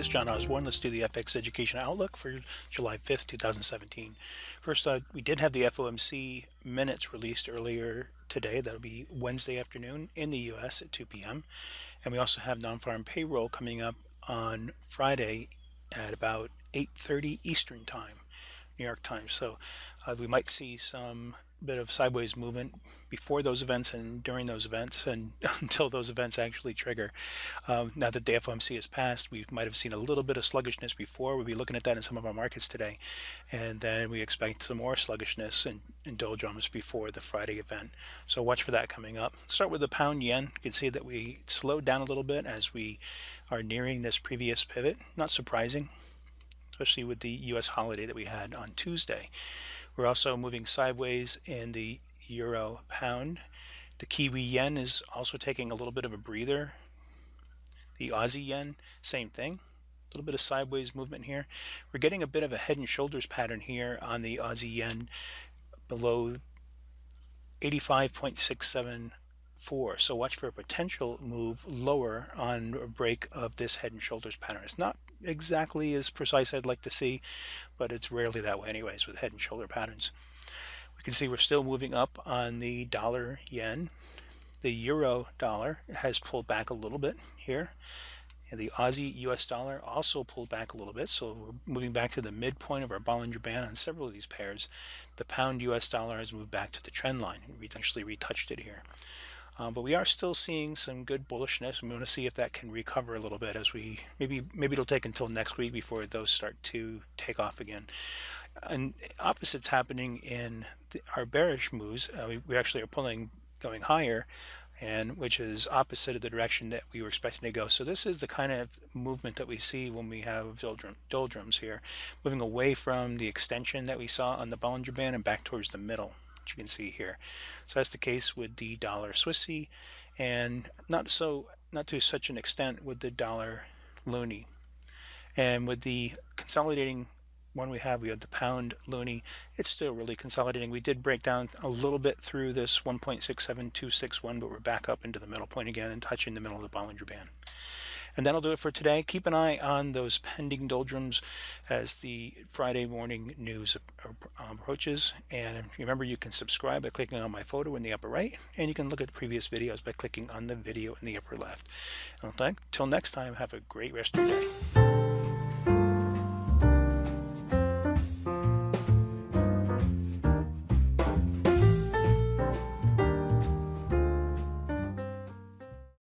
is John Osborne. Let's do the FX Education Outlook for July 5th, 2017. First, we did have the FOMC minutes released earlier today. That'll be Wednesday afternoon in the U.S. at 2 p.m. And we also have non-farm payroll coming up on Friday at about 8:30 Eastern Time, New York time. So we might see some bit of sideways movement before those events and during those events and until those events actually trigger. Now that the FOMC has passed, we might have seen a little bit of sluggishness before. We'll be looking at that in some of our markets today. And then we expect some more sluggishness in doldrums before the Friday event. So watch for that coming up. Start with the pound yen. You can see that we slowed down a little bit as we are nearing this previous pivot. Not surprising, especially with the US holiday that we had on Tuesday. We're also moving sideways in the euro pound. The Kiwi yen is also taking a little bit of a breather. The Aussie yen, same thing. A little bit of sideways movement here. We're getting a bit of a head and shoulders pattern here on the Aussie yen below 85.674. So watch for a potential move lower on a break of this head and shoulders pattern. It's not exactly as precise as I'd like to see, but it's rarely that way anyways with head and shoulder patterns. We can see we're still moving up on the dollar yen. The euro dollar has pulled back a little bit here. And the Aussie US dollar also pulled back a little bit, so we're moving back to the midpoint of our Bollinger Band on several of these pairs. The pound US dollar has moved back to the trend line. We actually retouched it here. But we are still seeing some good bullishness. We want to see if that can recover a little bit as we maybe it'll take until next week before those start to take off again. And opposites happening in our bearish moves. We actually are going higher, and which is opposite of the direction that we were expecting to go. So this is the kind of movement that we see when we have doldrums here, moving away from the extension that we saw on the Bollinger Band and back towards the middle, which you can see here. So that's the case with the dollar Swissy, and not to such an extent with the dollar loonie. And with the consolidating one we have the pound loonie, it's still really consolidating. We did break down a little bit through this 1.67261, but we're back up into the middle point again and touching the middle of the Bollinger Band. And that'll do it for today. Keep an eye on those pending doldrums as the Friday morning news approaches. And remember, you can subscribe by clicking on my photo in the upper right, and you can look at the previous videos by clicking on the video in the upper left. Until next time, have a great rest of your day.